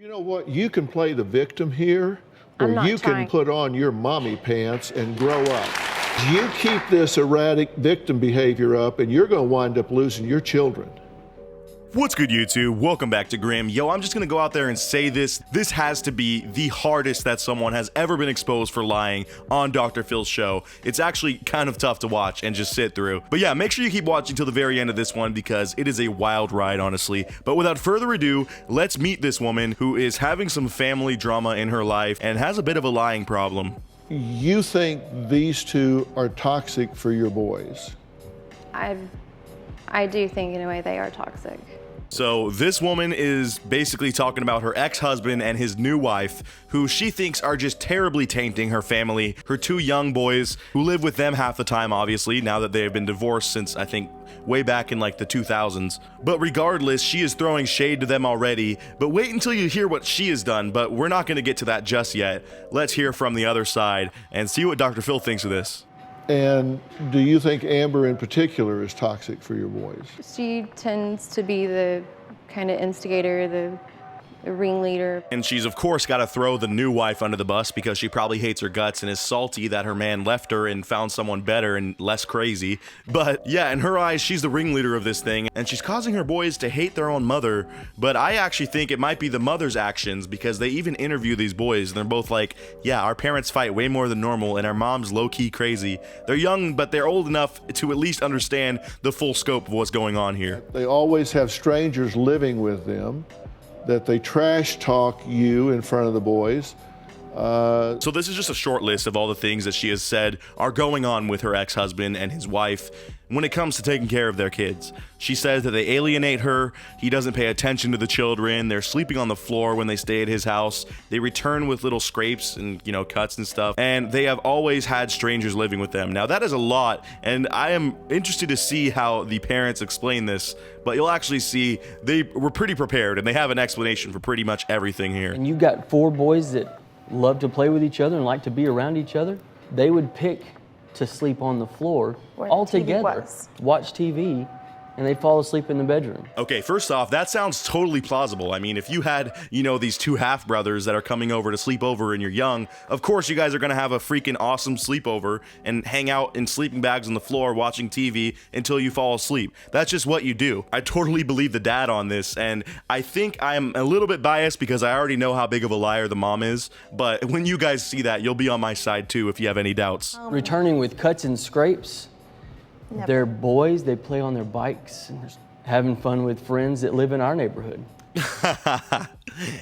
You know what? You can play the victim here, or you can put on your mommy pants and grow up. You keep this erratic victim behavior up, and you're going to wind up losing your children. What's good, YouTube? Welcome back to Grim. Yo, I'm just gonna go out there and say this. This has to be the hardest that someone has ever been exposed for lying on Dr. Phil's show. It's actually kind of tough to watch and just sit through. But yeah, make sure you keep watching till the very end of this one because it is a wild ride, honestly. But without further ado, let's meet this woman who is having some family drama in her life and has a bit of a lying problem. You think these two are toxic for your boys? I do think in a way they are toxic. So this woman is basically talking about her ex-husband and his new wife, who she thinks are just terribly tainting her family, her two young boys who live with them half the time, obviously, now that they have been divorced since, I think, way back in like the 2000s. But regardless, she is throwing shade to them already. But wait until you hear what she has done, but we're not going to get to that just yet. Let's hear from the other side and see what Dr. Phil thinks of this. And do you think Amber in particular is toxic for your boys? She tends to be the kind of instigator, the ringleader. And she's of course got to throw the new wife under the bus because she probably hates her guts and is salty that her man left her and found someone better and less crazy. But yeah, in her eyes, she's the ringleader of this thing and she's causing her boys to hate their own mother. But I actually think it might be the mother's actions because they even interview these boys and they're both like, yeah, our parents fight way more than normal and our mom's low-key crazy. They're young, but they're old enough to at least understand the full scope of what's going on here. They always have strangers living with them, that they trash talk you in front of the boys. So this is just a short list of all the things that she has said are going on with her ex-husband and his wife when it comes to taking care of their kids. She says that they alienate her, he doesn't pay attention to the children, they're sleeping on the floor when they stay at his house, they return with little scrapes and, you know, cuts and stuff, and they have always had strangers living with them. Now that is a lot, and I am interested to see how the parents explain this, but you'll actually see they were pretty prepared and they have an explanation for pretty much everything here. And you've got four boys that love to play with each other and like to be around each other. They would pick to sleep on the floor all together, watch TV, and they'd fall asleep in the bedroom. Okay, first off, that sounds totally plausible. I mean, if you had, you know, these two half-brothers that are coming over to sleep over and you're young, of course you guys are gonna have a freaking awesome sleepover and hang out in sleeping bags on the floor watching TV until you fall asleep. That's just what you do. I totally believe the dad on this, and I think I'm a little bit biased because I already know how big of a liar the mom is, but when you guys see that, you'll be on my side too if you have any doubts. Returning with cuts and scrapes. They're boys, they play on their bikes and they're having fun with friends that live in our neighborhood.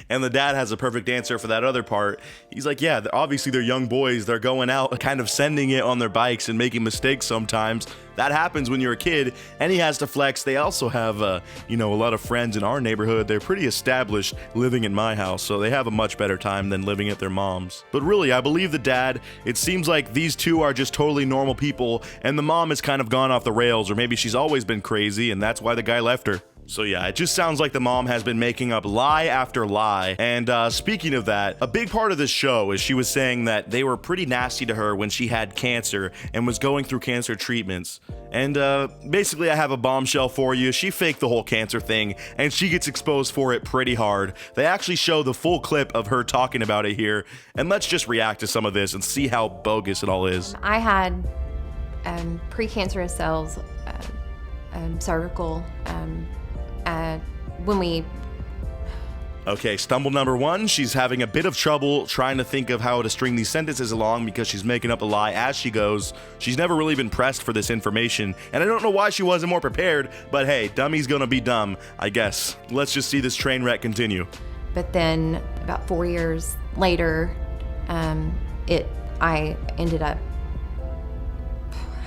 And the dad has a perfect answer for that other part. He's like, yeah, obviously they're young boys. They're going out kind of sending it on their bikes and making mistakes sometimes. That happens when you're a kid, and he has to flex. They also have, you know, a lot of friends in our neighborhood. They're pretty established living in my house, so they have a much better time than living at their mom's. But really, I believe the dad. It seems like these two are just totally normal people, and the mom has kind of gone off the rails, or maybe she's always been crazy, and that's why the guy left her. So yeah, it just sounds like the mom has been making up lie after lie. And speaking of that, a big part of this show is she was saying that they were pretty nasty to her when she had cancer and was going through cancer treatments. And basically I have a bombshell for you. She faked the whole cancer thing and she gets exposed for it pretty hard. They actually show the full clip of her talking about it here. And let's just react to some of this and see how bogus it all is. I had precancerous cells, cervical, when we... Okay, stumble number one, she's having a bit of trouble trying to think of how to string these sentences along because she's making up a lie as she goes. She's never really been pressed for this information, and I don't know why she wasn't more prepared, but hey, dummy's gonna be dumb, I guess. Let's just see this train wreck continue. But then, about 4 years later, I ended up...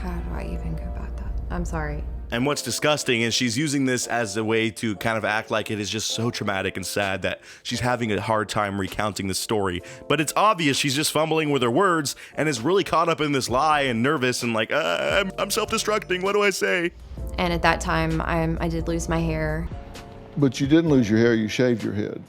How do I even go about that? I'm sorry. And what's disgusting is she's using this as a way to kind of act like it is just so traumatic and sad that she's having a hard time recounting the story. But it's obvious she's just fumbling with her words and is really caught up in this lie and nervous and like, I'm self-destructing, what do I say? And at that time, I did lose my hair. But you didn't lose your hair, you shaved your head.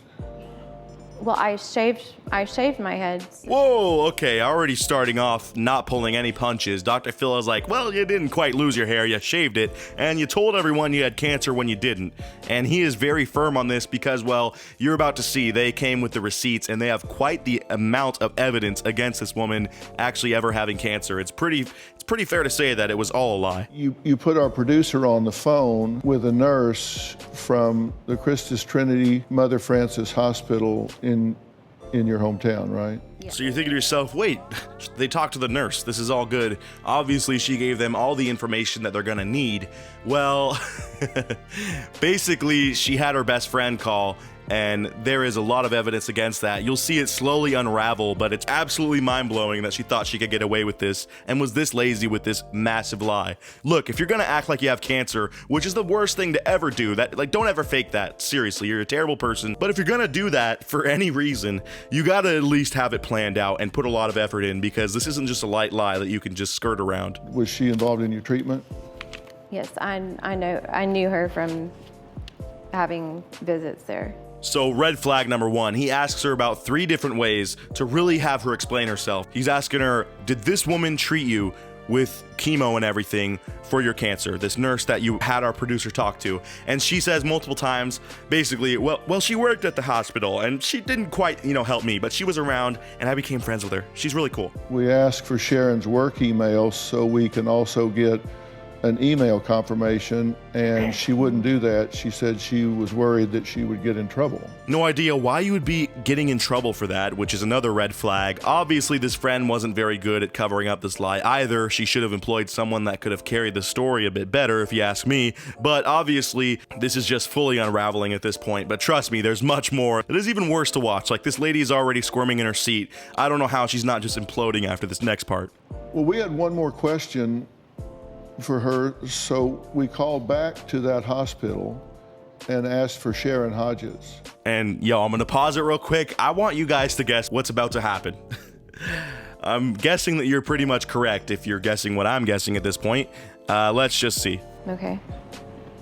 Well, I shaved my head. Whoa, okay, already starting off not pulling any punches. Dr. Phil is like, well, you didn't quite lose your hair, you shaved it, and you told everyone you had cancer when you didn't. And he is very firm on this because, well, you're about to see, they came with the receipts and they have quite the amount of evidence against this woman actually ever having cancer. It's pretty fair to say that it was all a lie. You put our producer on the phone with a nurse from the Christus Trinity Mother Frances Hospital in your hometown, right? Yeah. So you're thinking to yourself, wait, they talked to the nurse. This is all good. Obviously, she gave them all the information that they're gonna need. Well, basically, she had her best friend call, and there is a lot of evidence against that. You'll see it slowly unravel, but it's absolutely mind-blowing that she thought she could get away with this and was this lazy with this massive lie. Look, if you're gonna act like you have cancer, which is the worst thing to ever do, don't ever fake that. Seriously, you're a terrible person. But if you're gonna do that for any reason, you gotta at least have it planned out and put a lot of effort in, because this isn't just a light lie that you can just skirt around. Was she involved in your treatment? Yes, I knew her from having visits there. So red flag number one, he asks her about 3 different ways to really have her explain herself. He's asking her, did this woman treat you with chemo and everything for your cancer? This nurse that you had our producer talk to. And she says multiple times, basically, well, she worked at the hospital and she didn't quite, help me, but she was around and I became friends with her. She's really cool. We asked for Sharon's work email so we can also get an email confirmation, and she wouldn't do that. She said she was worried that she would get in trouble. No idea why you would be getting in trouble for that, which is another red flag. Obviously, this friend wasn't very good at covering up this lie either. She should have employed someone that could have carried the story a bit better, if you ask me. But obviously, this is just fully unraveling at this point. But trust me, there's much more. It is even worse to watch. Like, this lady is already squirming in her seat. I don't know how she's not just imploding after this next part. Well, we had one more question for her, so we called back to that hospital and asked for Sharon Hodges. And yo, I'm gonna pause it real quick. I want you guys to guess what's about to happen. I'm guessing that you're pretty much correct if you're guessing what I'm guessing at this point. Let's just see. Okay.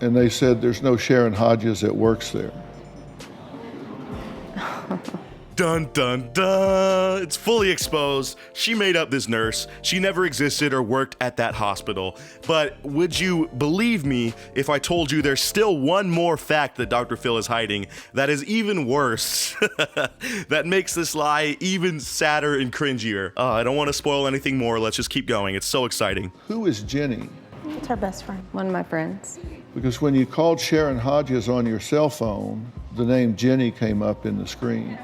And they said there's no Sharon Hodges that works there. Dun dun dun! It's fully exposed. She made up this nurse. She never existed or worked at that hospital. But would you believe me if I told you there's still one more fact that Dr. Phil is hiding that is even worse? That makes this lie even sadder and cringier. I don't want to spoil anything more. Let's just keep going. It's so exciting. Who is Jenny? It's her best friend. One of my friends. Because when you called Sharon Hodges on your cell phone, the name Jenny came up in the screen.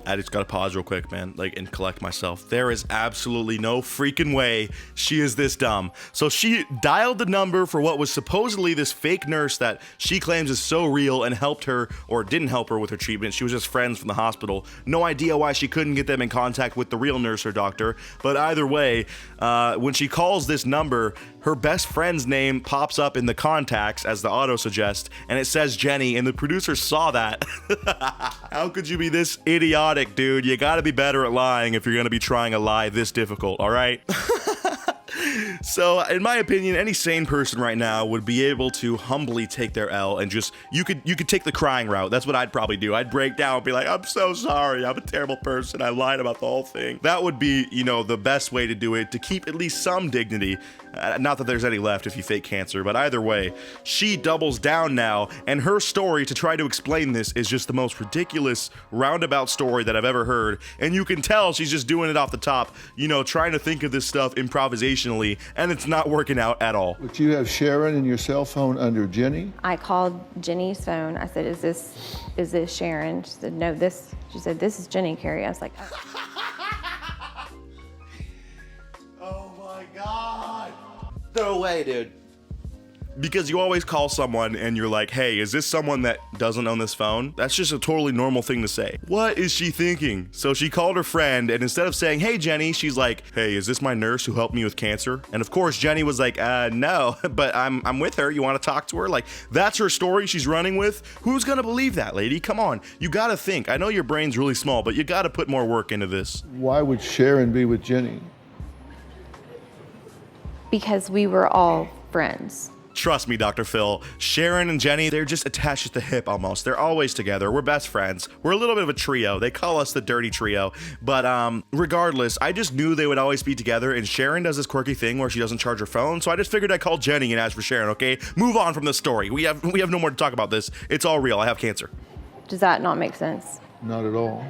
I just gotta pause real quick, man, and collect myself. There is absolutely no freaking way she is this dumb. So she dialed the number for what was supposedly this fake nurse that she claims is so real and helped her, or didn't help her with her treatment. She was just friends from the hospital. No idea why she couldn't get them in contact with the real nurse or doctor. But either way, when she calls this number, her best friend's name pops up in the contacts as the auto suggests, and it says Jenny, and the producer saw that. How could you be this idiotic, dude? You gotta be better at lying if you're gonna be trying a lie this difficult, all right? So, in my opinion, any sane person right now would be able to humbly take their L and just, you could take the crying route. That's what I'd probably do. I'd break down and be like, I'm so sorry. I'm a terrible person. I lied about the whole thing. That would be, the best way to do it, to keep at least some dignity. Not that there's any left if you fake cancer, but either way, she doubles down now, and her story to try to explain this is just the most ridiculous roundabout story that I've ever heard. And you can tell she's just doing it off the top, trying to think of this stuff improvisationally, and it's not working out at all. But you have Sharon in your cell phone under Jenny? I called Jenny's phone. I said, is this Sharon? She said, no, she said, this is Jenny, Carrie. I was like, oh my God. No way, dude. Because you always call someone and you're like, hey, is this someone that doesn't own this phone? That's just a totally normal thing to say. What is she thinking? So she called her friend, and instead of saying, hey, Jenny, she's like, hey, is this my nurse who helped me with cancer? And of course, Jenny was like, no, but I'm with her. You want to talk to her? Like, that's her story she's running with? Who's gonna believe that, lady? Come on. You gotta think. I know your brain's really small, but you gotta put more work into this. Why would Sharon be with Jenny? because we were all friends. Trust me, Dr. Phil, Sharon and Jenny, they're just attached at the hip almost. They're always together. We're best friends. We're a little bit of a trio. They call us the dirty trio. But regardless, I just knew they would always be together, and Sharon does this quirky thing where she doesn't charge her phone, so I just figured I'd call Jenny and ask for Sharon, okay? Move on from the story. We have no more to talk about this. It's all real. I have cancer. Does that not make sense? Not at all.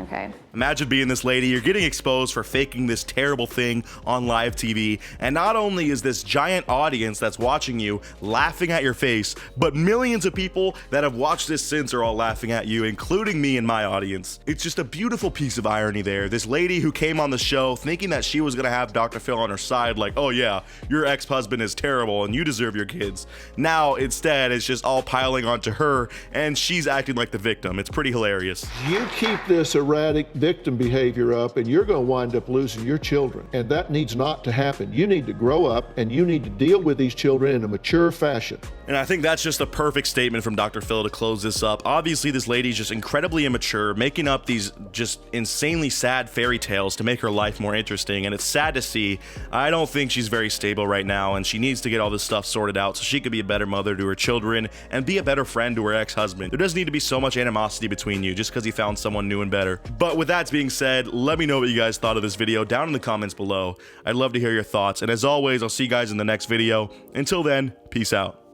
Okay. Imagine being this lady, you're getting exposed for faking this terrible thing on live TV, and not only is this giant audience that's watching you laughing at your face, but millions of people that have watched this since are all laughing at you, including me and my audience. It's just a beautiful piece of irony there. This lady who came on the show thinking that she was gonna have Dr. Phil on her side, like, oh yeah, your ex-husband is terrible and you deserve your kids. Now, instead, it's just all piling onto her, and she's acting like the victim. It's pretty hilarious. You keep this erratic victim behavior up and you're going to wind up losing your children. And that needs not to happen. You need to grow up and you need to deal with these children in a mature fashion. And I think that's just a perfect statement from Dr. Phil to close this up. Obviously, this lady's just incredibly immature, making up these just insanely sad fairy tales to make her life more interesting. And it's sad to see. I don't think she's very stable right now, and she needs to get all this stuff sorted out so she could be a better mother to her children and be a better friend to her ex-husband. There doesn't need to be so much animosity between you just because he found someone new and better. But with that being said, let me know what you guys thought of this video down in the comments below. I'd love to hear your thoughts. And as always, I'll see you guys in the next video. Until then, peace out.